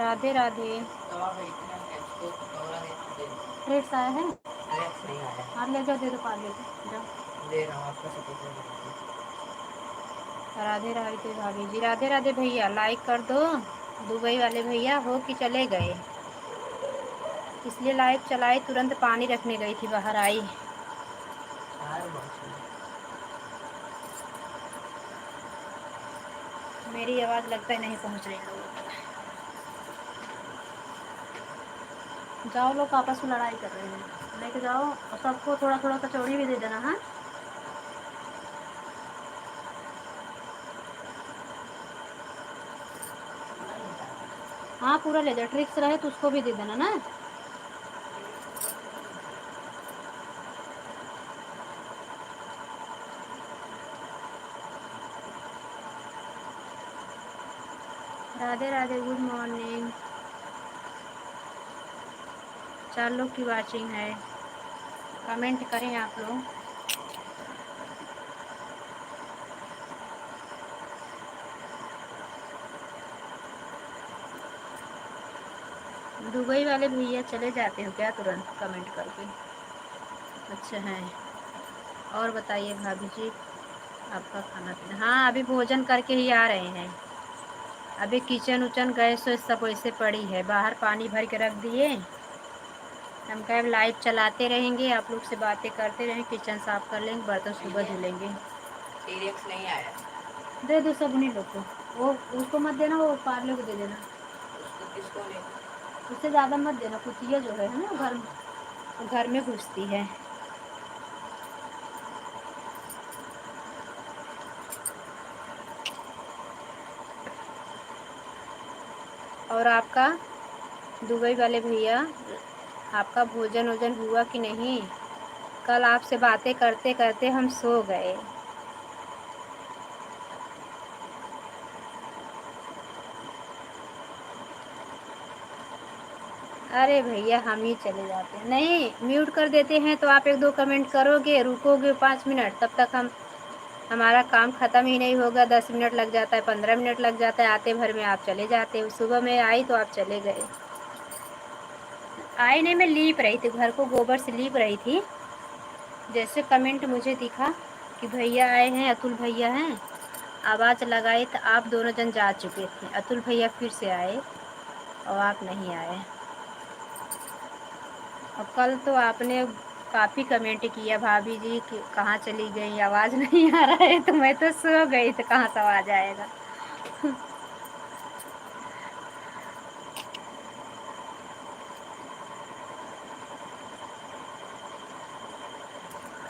Radhe Radhe. Trades आया है? हाँ ले जाओ, दे दो पार, ले जाओ। दे रहा हूँ आपका राधे राधे भाभी जी। राधे राधे भैया, लाइक कर दो। दुबई वाले भैया हो कि चले गए? इसलिए लाइव चलाई, तुरंत पानी रखने गई थी, बाहर आई। मेरी आवाज़ लगता है नहीं पहुंच रही लोगों तक। जाओ, लोग आपस में लड़ाई कर रहे हैं, लेके जाओ और सबको थोड़ा थोड़ा कचौड़ी भी दे देना। हाँ हाँ, पूरा ले जाओ। ट्रिक्स रहे तो उसको भी दे देना ना। Radhe Radhe, good morning. 4 लोग की वाचिंग है, कमेंट करें आप लोग। दुबई वाले भैया चले जाते हो क्या तुरंत कमेंट करके? अच्छा है। और बताइए भाभी जी, आपका खाना पीना? हाँ, अभी भोजन करके ही आ रहे हैं। अभी किचन उचन गैस वैस सब वैसे पड़ी है, बाहर पानी भर के रख दिए। हम कहे लाइव चलाते रहेंगे, आप लोग से बातें करते रहेंगे, किचन साफ कर लेंगे, बर्तन सुबह धुलेंगे। सीरियस नहीं आया, दे दो सब उन्हीं लोग को। वो उसको मत देना, वो पार्ले को दे देना। उसको किसको ले? उससे ज़्यादा मत देना, कुतिया जो है ना घर में घुसती है। और आपका दुबई वाले भैया, आपका भोजन वोजन हुआ कि नहीं? कल आपसे बातें करते करते हम सो गए। अरे भैया, हम ही चले जाते हैं। नहीं, म्यूट कर देते हैं तो आप 1-2 कमेंट करोगे, रुकोगे 5 मिनट, तब तक हमारा काम ख़त्म ही नहीं होगा। 10 मिनट लग जाता है, 15 मिनट लग जाता है, आते भर में आप चले जाते हो। सुबह में आई तो आप चले गए। आई नहीं, मैं लीप रही थी, घर को गोबर से लीप रही थी। जैसे कमेंट मुझे दिखा कि भैया आए हैं, अतुल भैया हैं, आवाज़ लगाई तो आप दोनों जन जा चुके थे। अतुल भैया फिर से आए और आप नहीं आए। और कल तो आपने काफ़ी कमेंट किया, भाभी जी कि कहाँ चली गई, आवाज़ नहीं आ रहा है। तो मैं तो सो गई, तो कहाँ से आवाज़ आएगा।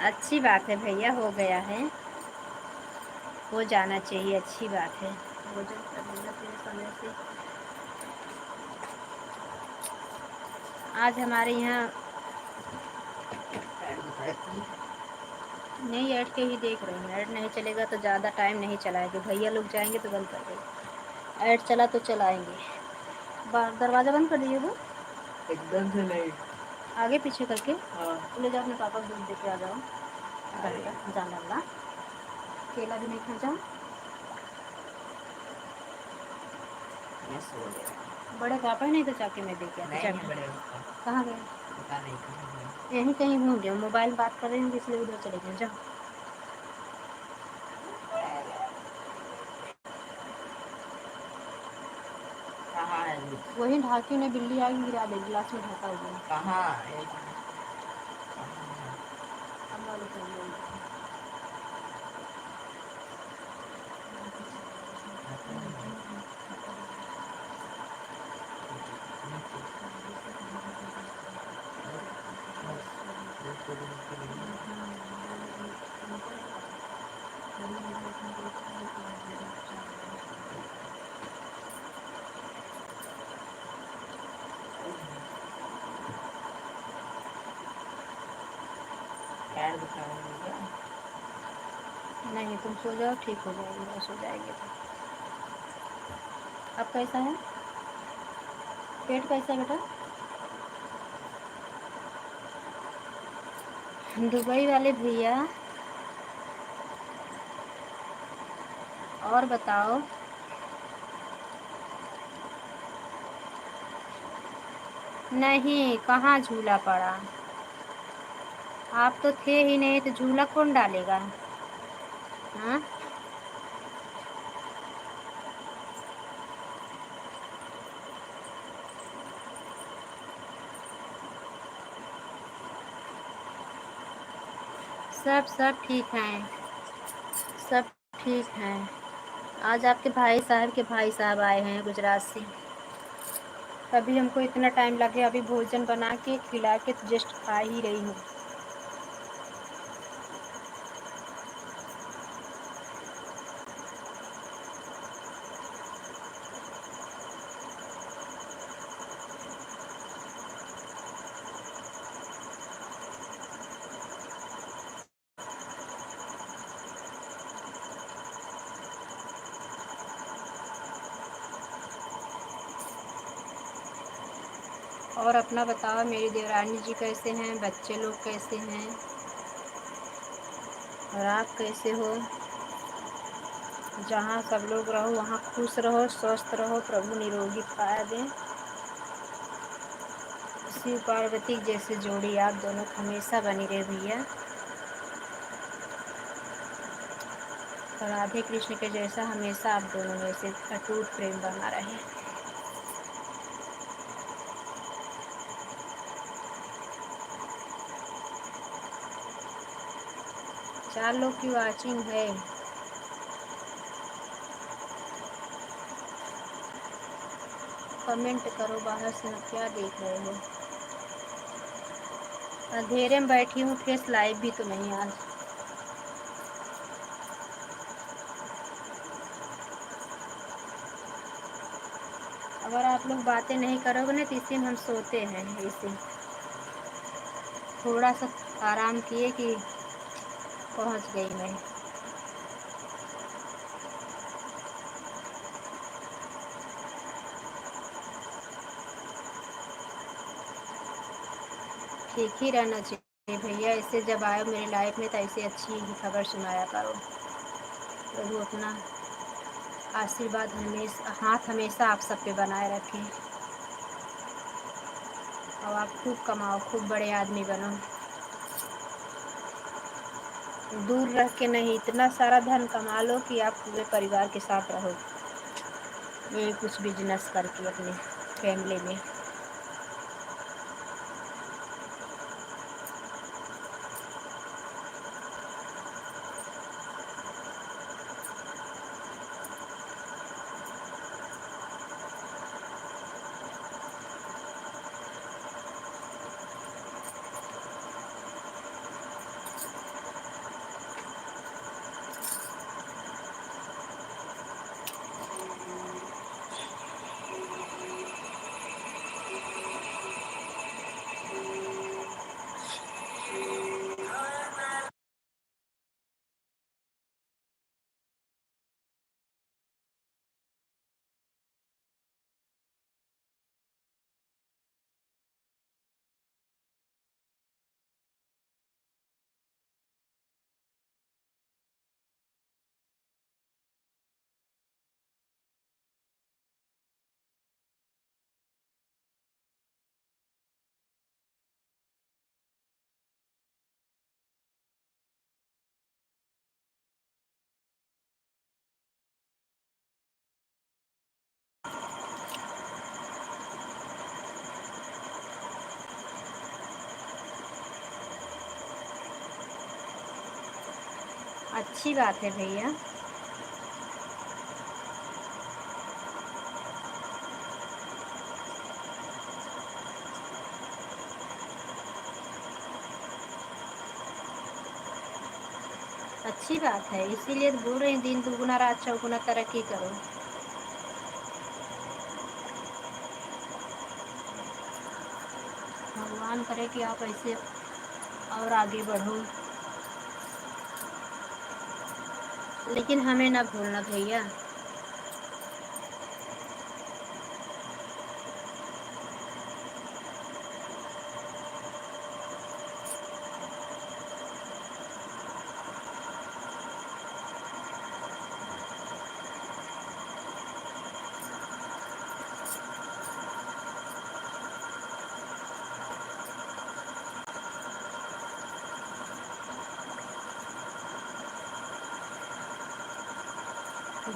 अच्छी बात है भैया, हो गया है, हो जाना चाहिए, अच्छी बात है। भोजन कर लेना फिर समय से। आज हमारे यहाँ नहीं, ऐड के ही देख रहे हैं। ऐड नहीं चलेगा तो ज़्यादा टाइम नहीं चलाएंगे, भैया लोग जाएंगे तो बंद कर देंगे। ऐड चला तो चलाएंगे। दरवाज़ा बंद कर दिए वो एकदम से नहीं, आगे पीछे करके। हाँ, ले जाओ अपने पापा को दूध दे के आ जाओ। जाना ला, केला भी नहीं खा जाओ। बड़े पापा ही नहीं तो जाके मैं देख आती। कहाँ गए? यहीं कहीं होंगे, मोबाइल बात कर रहे होंगे इसलिए उधर चले गए। जाओ। कहाँ है? वही ढाकी ने, बिल्ली आएगी गिरा देगी, गिलास में ढका हुआ है। कहाँ? नहीं, तुम सो जाओ, ठीक हो जाएगी, बस हो जाएगी। तो अब कैसा है पेट, कैसा है बेटा? दुबई वाले भैया, और बताओ। नहीं, कहाँ झूला पड़ा। आप तो थे ही नहीं तो झूला कौन डालेगा। हाँ, सब सब ठीक हैं। सब ठीक हैं। आज आपके भाई साहब के भाई साहब आए हैं गुजरात से। अभी हमको इतना टाइम लगे, अभी भोजन बना के खिला के तो जस्ट खा ही रही हूँ। और अपना बताओ, मेरी देवरानी जी कैसे हैं, बच्चे लोग कैसे हैं, और आप कैसे हो। जहाँ सब लोग रहो वहाँ खुश रहो, स्वस्थ रहो, प्रभु निरोगी काया दें। शिव पार्वती जैसे जोड़ी आप दोनों की हमेशा बनी रहे भैया। और राधे कृष्ण के जैसा हमेशा आप दोनों में से अटूट प्रेम बना रहे। चार लोग की वाचिंग है। कमेंट करो, बाहर से क्या देख रहे हो। अंधेरे में बैठी हूँ, फेस लाइव भी तो नहीं आज। अगर आप लोग बातें नहीं करोगे ना तो इसी में हम सोते हैं। इसी थोड़ा सा आराम किए कि पहुँच गई मैं। ठीक ही रहना चाहिए भैया, ऐसे जब आए मेरी लाइफ में तो ऐसे अच्छी ही खबर सुनाया करो। प्रभु अपना आशीर्वाद हमेशा हाथ हमेशा आप सब पे बनाए रखें। और आप खूब कमाओ, खूब बड़े आदमी बनो। दूर रह के नहीं, इतना सारा धन कमा लो कि आप पूरे परिवार के साथ रहो, ये कुछ बिजनेस करके अपने फैमिली में। अच्छी बात है भैया। अच्छी बात है, इसीलिए तो बोल रहे हैं दिन दुगुना रात चौगुना तरक्की करो। भगवान करे कि आप ऐसे और आगे बढ़ो। लेकिन हमें ना भूलना भैया।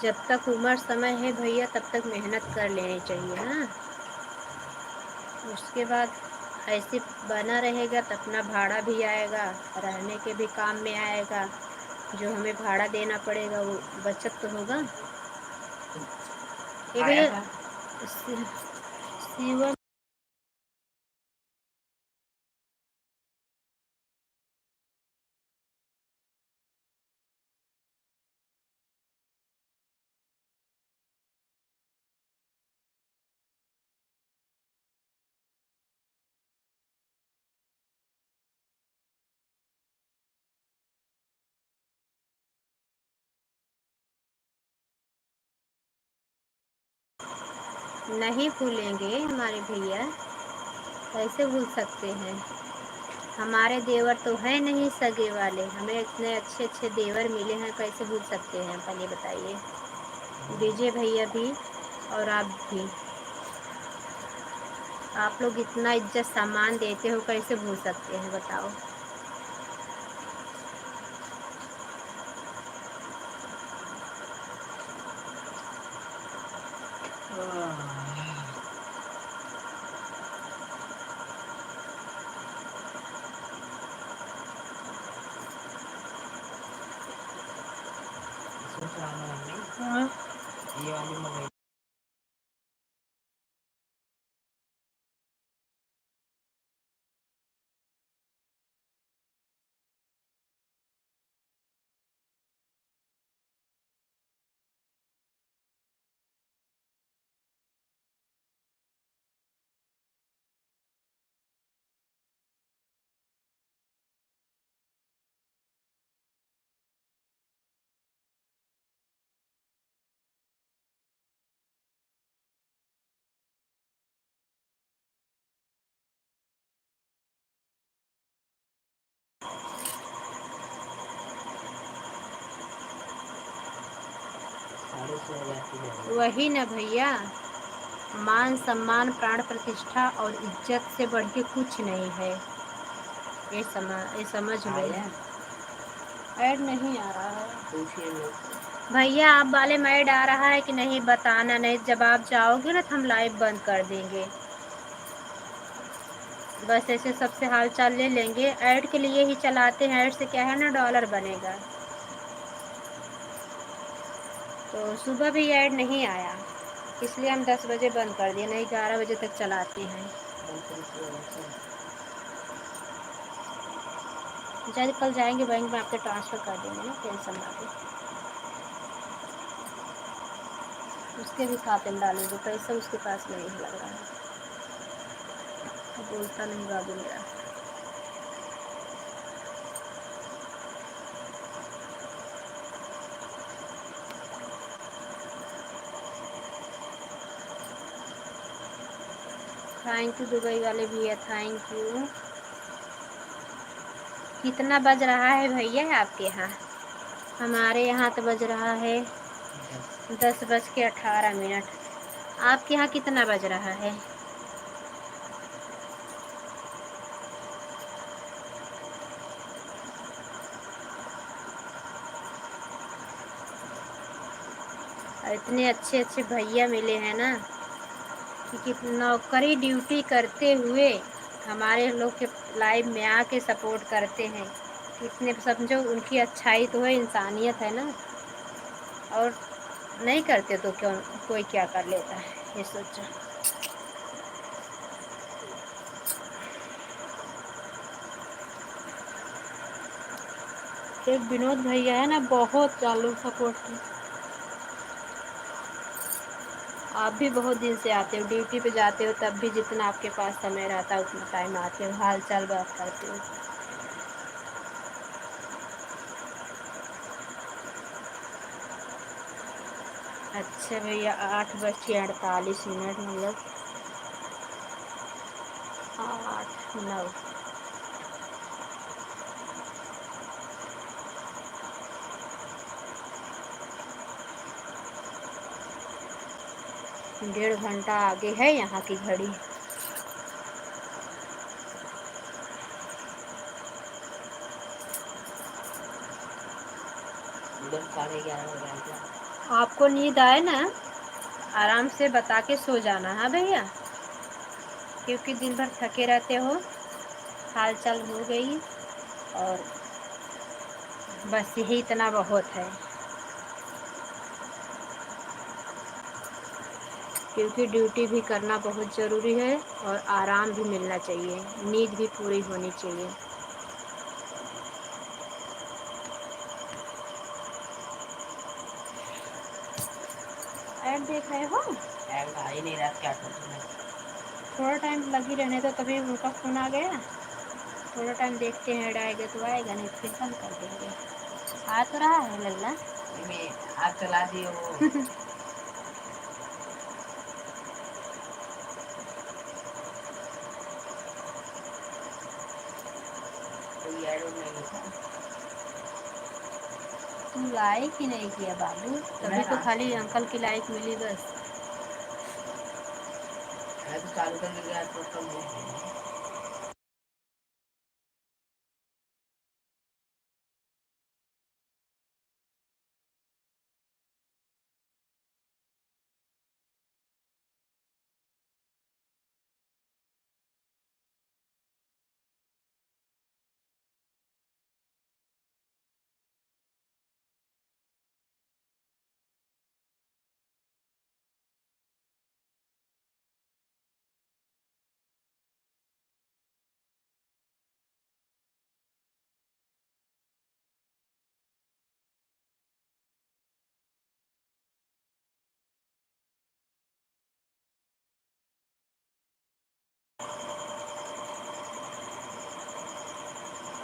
जब तक उम्र समय है भैया तब तक मेहनत कर लेनी चाहिए ना। उसके बाद ऐसे बना रहेगा तो अपना भाड़ा भी आएगा, रहने के भी काम में आएगा। जो हमें भाड़ा देना पड़ेगा वो बचत तो होगा। ये भैया शिवम नहीं भूलेंगे हमारे भैया, कैसे भूल सकते हैं। हमारे देवर तो हैं नहीं सगे वाले, हमें इतने अच्छे अच्छे देवर मिले हैं, कैसे भूल सकते हैं पहले बताइए। विजय भैया भी और आप भी, आप लोग इतना इज्जत सामान देते हो, कैसे भूल सकते हैं बताओ। हाँ ये वाली मंगाई। वही ना भैया, मान सम्मान प्राण प्रतिष्ठा और इज्जत से बढ़ के कुछ नहीं है। ये समझ लो। ऐड नहीं आ रहा है भैया, आप वाले में ऐड आ रहा है कि नहीं बताना, नहीं जब आप जाओगे ना तो हम लाइव बंद कर देंगे। बस ऐसे सबसे हाल चाल ले लेंगे, ऐड के लिए ही चलाते हैं। ऐड से क्या है ना, डॉलर बनेगा। तो सुबह भी ऐड नहीं आया, इसलिए हम 10 बजे बंद कर दिए, नहीं 11 बजे तक चलाते हैं। जब कल जाएंगे बैंक में आपके ट्रांसफ़र कर देंगे ना, टेंशन ना ले। उसके भी खाते में डालेंगे पैसा, उसके पास नहीं लग रहा है, बोलता नहीं बाबू मेरा। थैंक यू दुबई वाले भैया, थैंक यू। कितना बज रहा है भैया आपके यहाँ? हमारे यहाँ तो बज रहा है 10:18। आपके यहाँ कितना बज रहा है? और इतने अच्छे अच्छे भैया मिले हैं ना कि नौकरी ड्यूटी करते हुए हमारे लोग के लाइव में आके सपोर्ट करते हैं। इतने समझो उनकी अच्छाई तो है, इंसानियत है ना। और नहीं करते तो क्यों, कोई क्या कर लेता है, ये सोचो। एक विनोद भैया है ना, बहुत चालू सपोर्ट। आप भी बहुत दिन से आते हो, ड्यूटी पे जाते हो तब भी जितना आपके पास समय रहता है उतना टाइम आते हो, हाल चाल बात करते हो। अच्छा भैया, 8:48 मतलब 8 9। 1.5 घंटा आगे है यहाँ की घड़ी। उधर 11:30 हो गया क्या? आपको नींद आए ना, आराम से बता के सो जाना। हाँ भैया, क्योंकि दिन भर थके रहते हो, हाल चाल हो गई, और बस यही इतना बहुत है। क्योंकि ड्यूटी भी करना बहुत ज़रूरी है और आराम भी मिलना चाहिए, नींद भी पूरी होनी चाहिए। ऐड देख रहे हो? ऐड आ ही नहीं रहा, क्या करूं मैं? थोड़ा टाइम लगी रहने तो, तभी उनका फ़ोन आ गया। थोड़ा टाइम देखते हैं, ऐड आएगा तो आएगा, नहीं तो फिर बंद कर देंगे। आ तो रहा है लल्ला, हाथ चला दिए वो। कोई ऐड नहीं लिखा। तू लाइक ही नहीं किया बाबू, तभी तो खाली अंकल की लाइक मिली बस। तो चालू करने गया तो कम हो गया।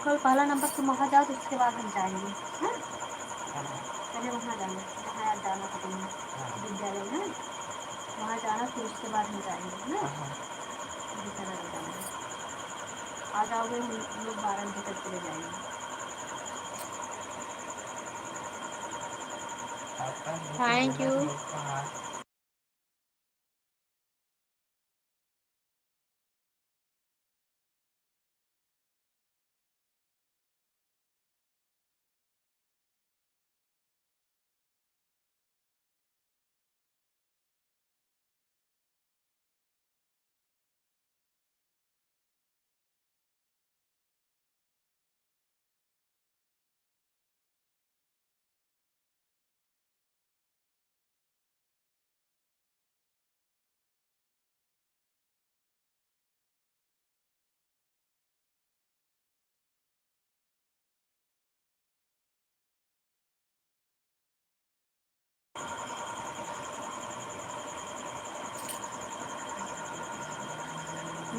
कल पहला नंबर तुम वहाँ जाओ तो उसके बाद हम जाएंगे। हाँ, पहले वहाँ जाना, जहाँ जाना था तुम्हें विद्यालय में, वहाँ जाना, फिर उसके बाद हम जाएंगे ना। अभी तरह नहीं जाना, आ जाओगे हम लोग 12 बजे तक चले जाएंगे। Thank you.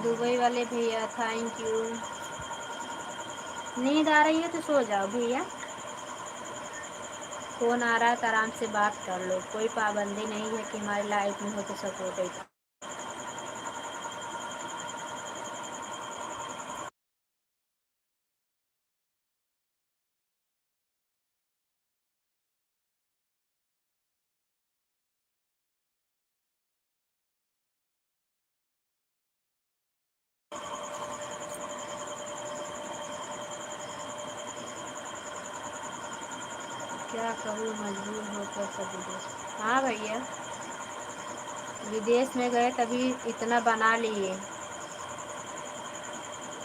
दुबई वाले भैया थैंक यू। नींद आ रही है तो सो जाओ भैया, फ़ोन आ रहा है तो आराम से बात कर लो, कोई पाबंदी नहीं है कि हमारी लाइफ में हो तो सपोर्ट है। क्या करूँ, मजबूर होकर सब विदेश। हाँ भैया, विदेश में गए तभी इतना बना लिए,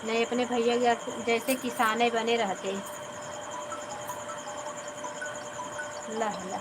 नहीं अपने भैया जैसे किसाने बने रहते। ला ला